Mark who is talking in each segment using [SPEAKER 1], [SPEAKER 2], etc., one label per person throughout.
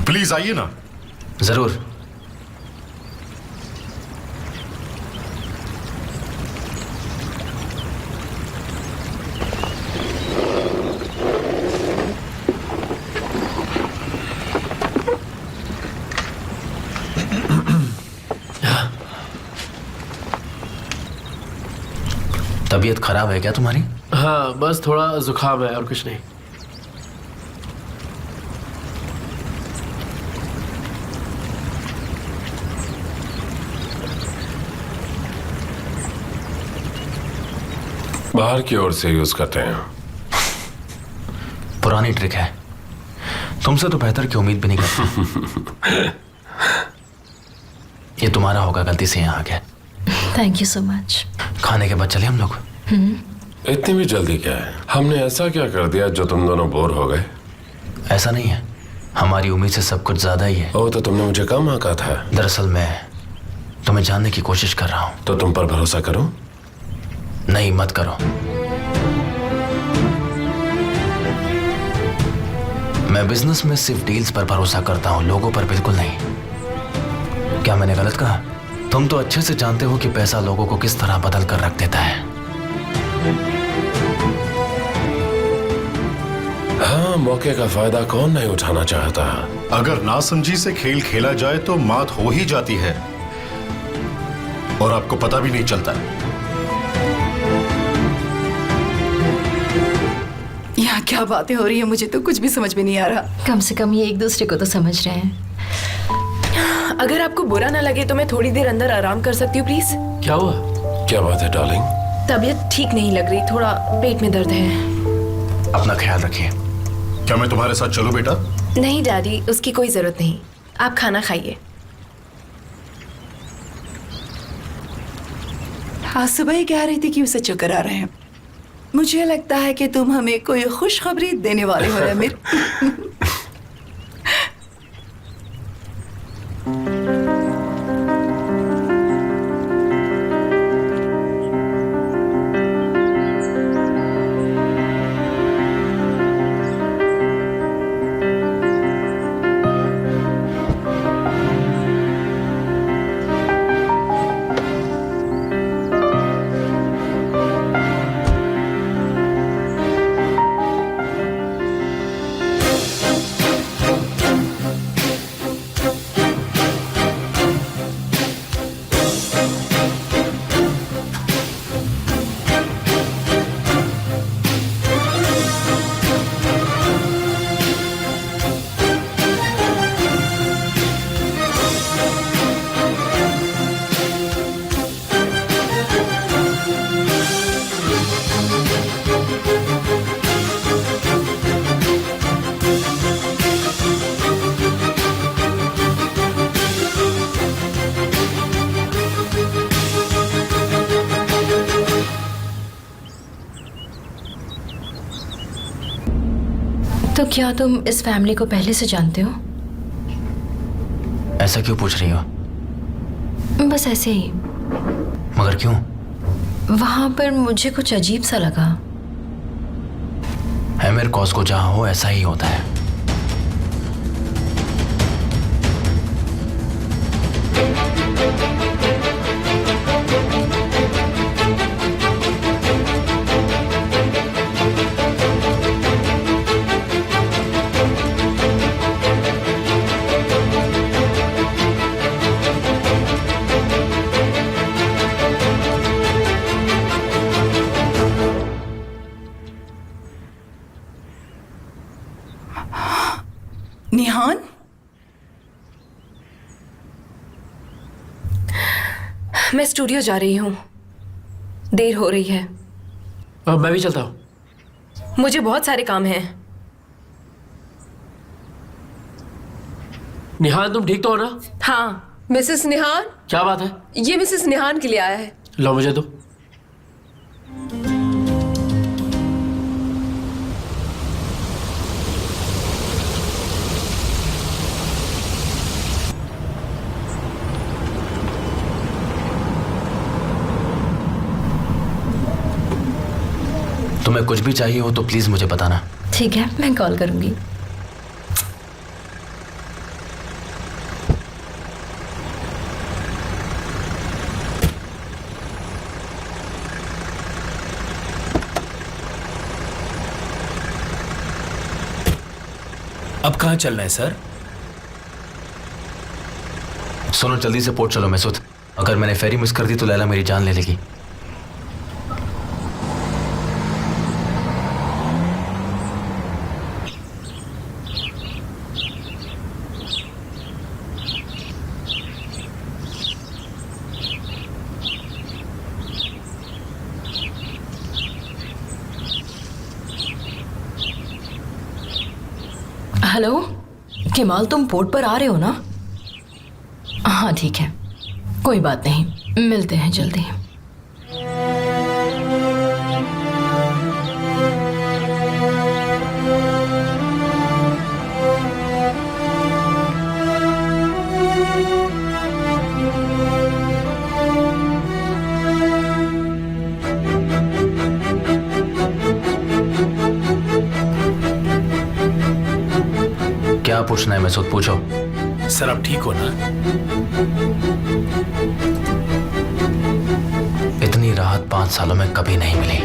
[SPEAKER 1] Please आइए ना।
[SPEAKER 2] जरूर। तबीयत खराब है क्या तुम्हारी?
[SPEAKER 3] हाँ, बस थोड़ा जुकाम है और कुछ नहीं।
[SPEAKER 4] बाहर की ओर से यूज करते हैं।
[SPEAKER 2] पुरानी ट्रिक है, तुमसे तो बेहतर की उम्मीद भी नहीं करता। ये तुम्हारा होगा, गलती से यहाँ आ गया।
[SPEAKER 5] Thank you so much.
[SPEAKER 2] खाने के बाद चले हम लोग।
[SPEAKER 4] इतनी भी जल्दी क्या है? हमने ऐसा क्या कर दिया जो तुम दोनों बोर हो गए?
[SPEAKER 2] ऐसा नहीं है, हमारी उम्मीद से सब कुछ ज्यादा ही है।
[SPEAKER 4] ओ, तो तुमने मुझे कम आंका था।
[SPEAKER 2] दरअसल मैं तुम्हें जानने की कोशिश कर रहा हूँ।
[SPEAKER 4] तो तुम पर भरोसा करूं?
[SPEAKER 2] नहीं, मत करो। मैं बिजनेस में सिर्फ डील्स पर भरोसा करता हूँ, लोगों पर बिल्कुल नहीं। क्या मैंने गलत कहा? तुम तो अच्छे से जानते हो कि पैसा लोगों को किस तरह बदल कर रख देता है।
[SPEAKER 4] हाँ, मौके का फायदा कौन नहीं उठाना चाहता।
[SPEAKER 1] अगर नासमझी से खेल खेला जाए तो मात हो ही जाती है और आपको पता भी नहीं चलता।
[SPEAKER 6] यहाँ क्या बातें हो रही है, मुझे तो कुछ भी समझ में नहीं आ रहा।
[SPEAKER 5] कम से कम ये एक दूसरे को तो समझ रहे हैं।
[SPEAKER 6] अगर आपको बुरा ना लगे तो मैं थोड़ी देर अंदर आराम कर सकती हूँ प्लीज?
[SPEAKER 3] क्या हुआ?
[SPEAKER 4] क्या बात है डार्लिंग?
[SPEAKER 6] तबीयत ठीक नहीं लग रही, थोड़ा पेट में दर्द है।
[SPEAKER 2] अपना ख्याल रखिए।
[SPEAKER 1] क्या मैं तुम्हारे साथ चलूं बेटा?
[SPEAKER 6] नहीं डैडी, उसकी कोई जरूरत नहीं, आप खाना खाइए। हाँ, सुबह ही कह रही थी कि उसे चक्कर आ रहे हैं। मुझे लगता है कि तुम हमें कोई खुशखबरी देने वाले हो अमित।
[SPEAKER 5] तो क्या तुम इस फैमिली को पहले से जानते हो?
[SPEAKER 2] ऐसा क्यों पूछ रही हो?
[SPEAKER 5] बस ऐसे ही।
[SPEAKER 2] मगर क्यों?
[SPEAKER 5] वहां पर मुझे कुछ अजीब सा लगा।
[SPEAKER 2] हेमर कॉस को जहां हो ऐसा ही होता है।
[SPEAKER 6] निहान, मैं स्टूडियो जा रही हूँ, देर हो रही है।
[SPEAKER 3] अब मैं भी चलता हूँ।
[SPEAKER 6] मुझे बहुत सारे काम हैं।
[SPEAKER 3] निहान, तुम ठीक तो हो ना?
[SPEAKER 6] हाँ। मिसेस निहान?
[SPEAKER 3] क्या बात है?
[SPEAKER 6] ये मिसेस निहान के लिए आया है।
[SPEAKER 3] लो मुझे दो।
[SPEAKER 2] तुम्हें कुछ भी चाहिए हो तो प्लीज मुझे बताना।
[SPEAKER 5] ठीक है, मैं कॉल करूंगी।
[SPEAKER 7] अब कहाँ चलना है सर?
[SPEAKER 2] सुनो, जल्दी से पोर्ट चलो मैसूद। अगर मैंने फेरी मिस कर दी तो लैला मेरी जान ले लेगी।
[SPEAKER 5] हेलो केमाल, तुम पोर्ट पर आ रहे हो ना? हाँ ठीक है, कोई बात नहीं, मिलते हैं जल्दी।
[SPEAKER 2] क्या पूछना है मैसूद, पूछो।
[SPEAKER 7] सर आप ठीक हो ना?
[SPEAKER 2] इतनी राहत 5 सालों में कभी नहीं मिली।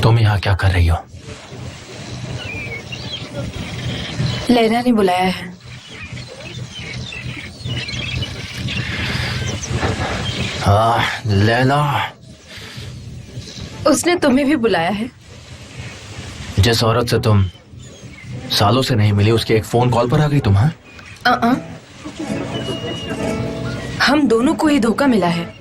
[SPEAKER 2] तुम यहाँ क्या कर रही हो?
[SPEAKER 6] लैला ने बुलाया है।
[SPEAKER 2] लैला,
[SPEAKER 6] उसने तुम्हें भी बुलाया है।
[SPEAKER 2] जिस औरत से तुम सालों से नहीं मिली उसके एक फोन कॉल पर आ गई तुम? हाँ,
[SPEAKER 6] हम दोनों को ही धोखा मिला है।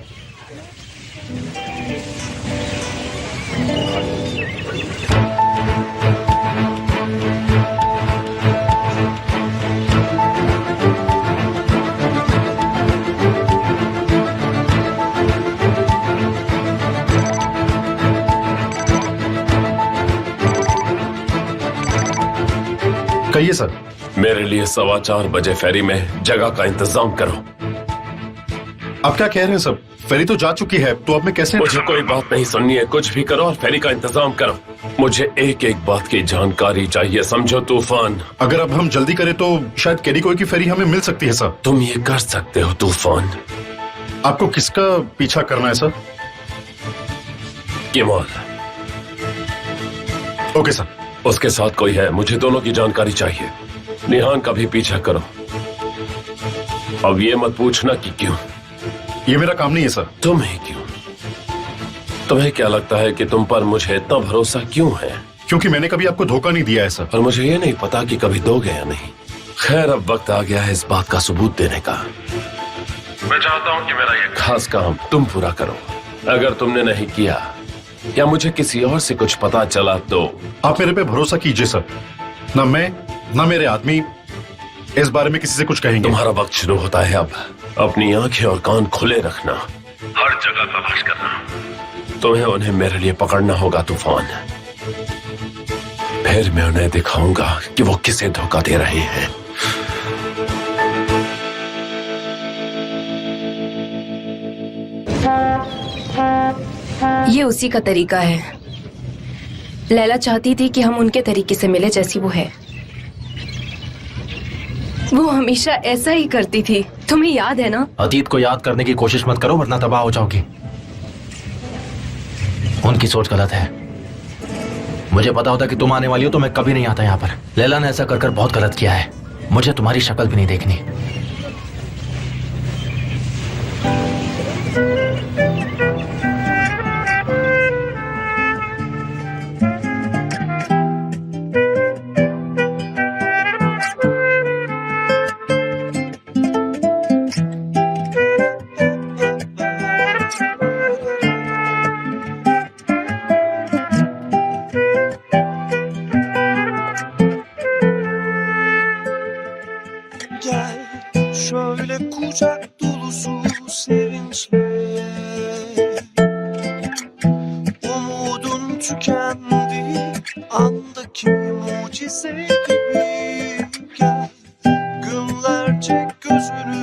[SPEAKER 1] कहिए सर।
[SPEAKER 4] मेरे लिए 4:15 बजे फेरी में जगह का इंतजाम करो।
[SPEAKER 1] आप क्या कह रहे हैं सब? फेरी तो जा चुकी है, तो अब मैं कैसे?
[SPEAKER 4] मुझे कोई बात नहीं सुननी है, कुछ भी करो और फेरी का इंतजाम करो। मुझे एक एक बात की जानकारी चाहिए, समझो तूफान।
[SPEAKER 1] अगर अब हम जल्दी करें तो शायद कैरिकोई की फेरी हमें मिल सकती है सर।
[SPEAKER 4] तुम ये कर सकते हो तूफान।
[SPEAKER 1] आपको किसका पीछा करना है सर?
[SPEAKER 4] Kemal,
[SPEAKER 1] okay sir.
[SPEAKER 4] उसके साथ कोई है, मुझे दोनों की जानकारी चाहिए। निहान का भी पीछा करो। अब ये मत पूछना कि क्यों।
[SPEAKER 1] ये मेरा काम नहीं है सर।
[SPEAKER 4] तुम्हें क्यों? तुम्हें क्या लगता है कि तुम पर मुझे इतना भरोसा क्यों है?
[SPEAKER 1] क्योंकि मैंने कभी आपको धोखा नहीं दिया है सर।
[SPEAKER 4] पर मुझे ये नहीं पता कि कभी दोगे या नहीं। खैर, अब वक्त आ गया है इस बात का सबूत देने का। मैं चाहता हूँ कि मेरा ये खास काम तुम पूरा करो। अगर तुमने नहीं किया या मुझे किसी और से कुछ पता चला तो
[SPEAKER 1] आप मेरे पे भरोसा कीजिए सर। ना मैं ना मेरे आदमी इस बारे में किसी से कुछ कहेंगे।
[SPEAKER 4] तुम्हारा वक्त शुरू होता है अब। अपनी आंखें और कान खुले रखना, हर जगह तलाश करना। तुम्हें उन्हें मेरे लिए पकड़ना होगा तूफान। फिर मैं उन्हें दिखाऊंगा कि वो किसे धोखा दे रहे हैं।
[SPEAKER 8] ये उसी का तरीका है। लैला चाहती थी कि हम उनके तरीके से मिले जैसी वो है। वो हमेशा ऐसा ही करती थी, तुम्हें याद है ना?
[SPEAKER 2] अतीत को याद करने की कोशिश मत करो वरना तबाह हो जाओगी। उनकी सोच गलत है। मुझे पता होता कि तुम आने वाली हो तो मैं कभी नहीं आता यहाँ पर। लैला ने ऐसा कर बहुत गलत किया है। मुझे तुम्हारी शक्ल भी नहीं देखनी।
[SPEAKER 9] Gel şöyle kucak dolusu sevinçle, umudun tükendi andaki mucize gibi. Gel günlerce gözünü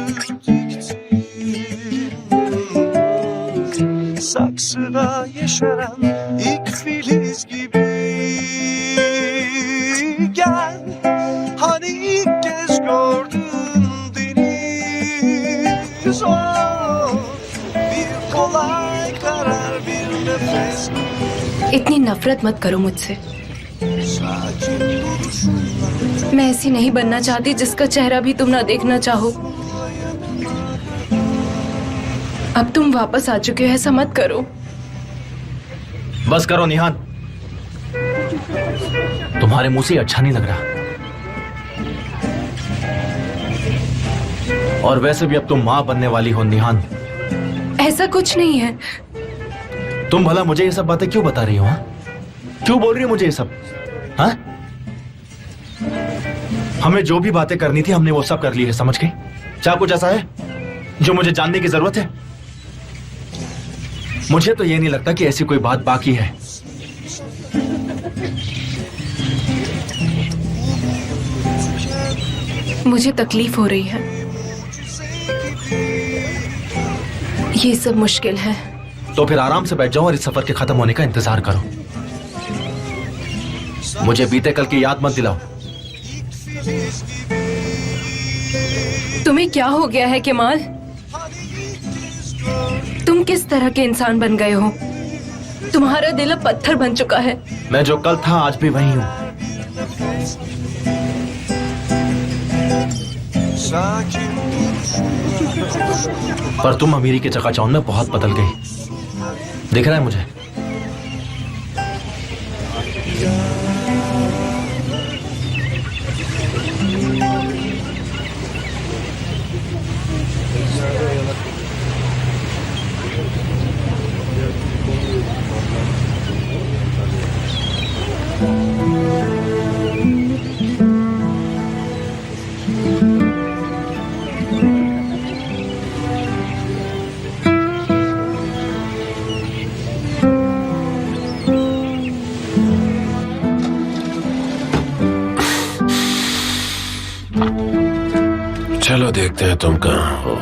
[SPEAKER 9] diktin, saksıda yeşeren ilk filiz gibi. Gel hani ilk kez gördün deniz, oh, bir kolay karar bir nefes.
[SPEAKER 8] इतनी नफरत मत करो मुझसे।
[SPEAKER 9] Sakin duruşunla
[SPEAKER 8] मैं ऐसी नहीं बनना चाहती जिसका चेहरा भी तुम ना देखना चाहो। अब तुम वापस आ चुके हो, ऐसा मत करो।
[SPEAKER 2] बस करो निहान, तुम्हारे मुंह से अच्छा नहीं लग रहा। और वैसे भी अब तुम मां बनने वाली हो निहान।
[SPEAKER 8] ऐसा कुछ नहीं है।
[SPEAKER 2] तुम भला मुझे ये सब बातें क्यों बता रही हो? हाँ, क्यों बोल रही हो मुझे ये सब? हाँ, हमें जो भी बातें करनी थी हमने वो सब कर ली है, समझ गई? क्या कुछ ऐसा है जो मुझे जानने की जरूरत है? मुझे तो ये नहीं लगता कि ऐसी कोई बात बाकी है।
[SPEAKER 8] मुझे तकलीफ हो रही है। ये सब मुश्किल है।
[SPEAKER 2] तो फिर आराम से बैठ जाओ और इस सफर के खत्म होने का इंतजार करो। मुझे बीते कल की याद मत दिलाओ।
[SPEAKER 8] तुम्हें क्या हो गया है केमाल? तुम किस तरह के इंसान बन गए हो? तुम्हारा दिल अब पत्थर बन चुका है।
[SPEAKER 2] मैं जो कल था आज भी वही हूं।
[SPEAKER 9] sakin duruşunla.
[SPEAKER 2] पर तुम अमीरी के चकाचौंध में बहुत बदल गई, दिख रहा है मुझे।
[SPEAKER 4] चलो देखते हैं तुम कहाँ हो।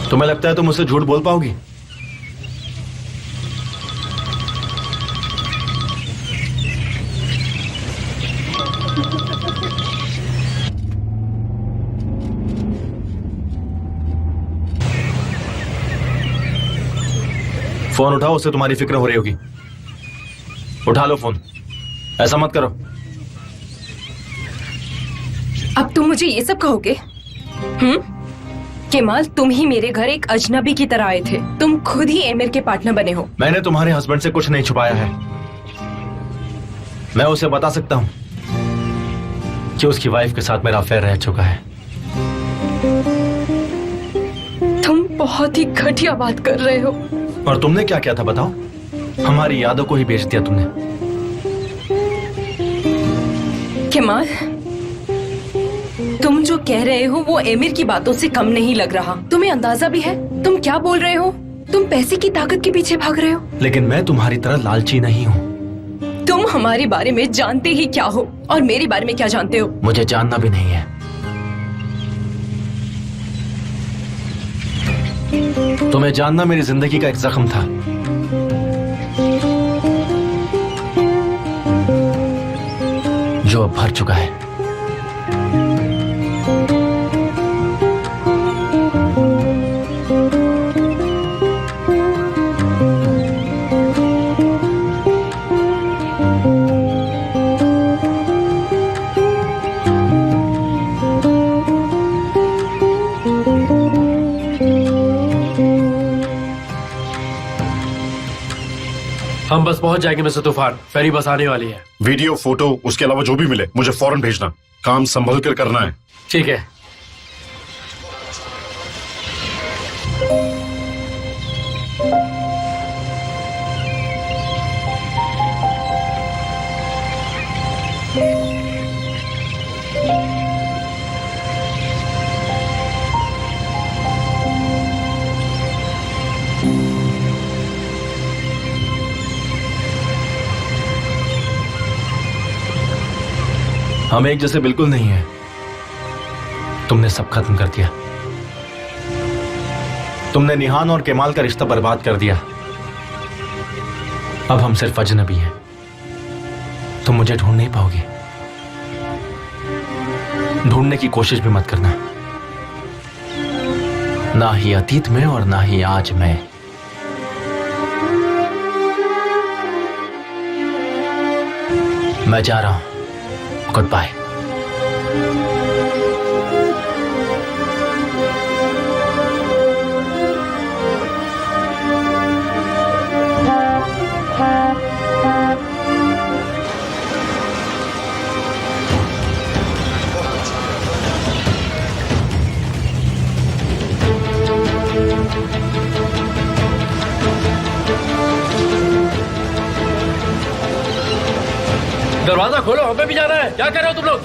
[SPEAKER 2] तुम्हें लगता है तुम मुझसे झूठ बोल पाओगी? फोन उठाओ, उससे तुम्हारी फिक्र हो रही होगी। उठा लो फोन, ऐसा मत करो।
[SPEAKER 8] अब तुम मुझे ये सब कहोगे? केमाल, तुम ही मेरे घर एक अजनबी की तरह आए थे। तुम खुद ही एमिर के पार्टनर बने हो। मैंने
[SPEAKER 2] मैंने तुम्हारे हस्बैंड से कुछ नहीं छुपाया है। मैं उसे बता सकता हूं कि उसकी वाइफ के साथ मेरा अफेयर रह चुका है।
[SPEAKER 8] तुम बहुत ही घटिया बात कर रहे हो।
[SPEAKER 2] और तुमने क्या किया था बताओ? हमारी यादों को ही बेच दिया तुमने।
[SPEAKER 8] केमाल, तुम जो कह रहे हो वो एमिर की बातों से कम नहीं लग रहा। तुम्हें अंदाजा भी है तुम क्या बोल रहे हो? तुम पैसे की ताकत के पीछे भाग रहे हो।
[SPEAKER 2] लेकिन मैं तुम्हारी तरह लालची नहीं हूँ।
[SPEAKER 8] तुम हमारे बारे में जानते ही क्या हो और मेरे बारे में क्या जानते हो?
[SPEAKER 2] मुझे जानना भी नहीं है। तुम्हें जानना मेरी जिंदगी का एक जख्म था। जो अब भर चुका है।
[SPEAKER 3] हम बस पहुंच जाएंगे मिस्टर तूफान। फेरी बस आने वाली है।
[SPEAKER 1] वीडियो, फोटो, उसके अलावा जो भी मिले मुझे फौरन भेजना। काम संभल कर करना है।
[SPEAKER 3] ठीक है।
[SPEAKER 2] हम एक जैसे बिल्कुल नहीं है। तुमने सब खत्म कर दिया। तुमने निहान और केमाल का रिश्ता बर्बाद कर दिया। अब हम सिर्फ अजनबी हैं। तुम मुझे ढूंढ नहीं पाओगे। ढूंढने की कोशिश भी मत करना। ना ही अतीत में और ना ही आज में। मैं जा रहा हूं। Good bye.
[SPEAKER 3] दरवाजा खोलो, हमें भी जाना है। क्या कर रहे हो तुम लोग?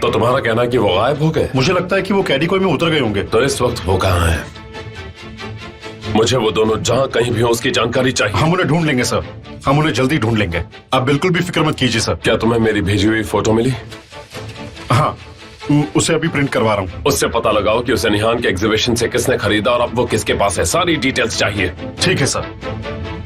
[SPEAKER 4] तो तुम्हारा कहना है कि वो गायब हो गए?
[SPEAKER 1] मुझे लगता है कि वो कैडिकोई में उतर गए होंगे।
[SPEAKER 4] तो इस वक्त वो कहाँ है? मुझे वो दोनों जहाँ कहीं भी हो उसकी जानकारी चाहिए।
[SPEAKER 1] हम उन्हें ढूंढ लेंगे सर। हम उन्हें जल्दी ढूंढ लेंगे। आप बिल्कुल भी फिक्र मत कीजिए सर।
[SPEAKER 4] क्या तुम्हें मेरी भेजी हुई फोटो मिली?
[SPEAKER 1] हाँ, उसे अभी प्रिंट करवा रहा हूँ।
[SPEAKER 4] उससे पता लगाओ कि उसे निहान के एग्जीबिशन से किसने खरीदा और अब वो किसके पास है। सारी डिटेल्स चाहिए।
[SPEAKER 1] ठीक है सर।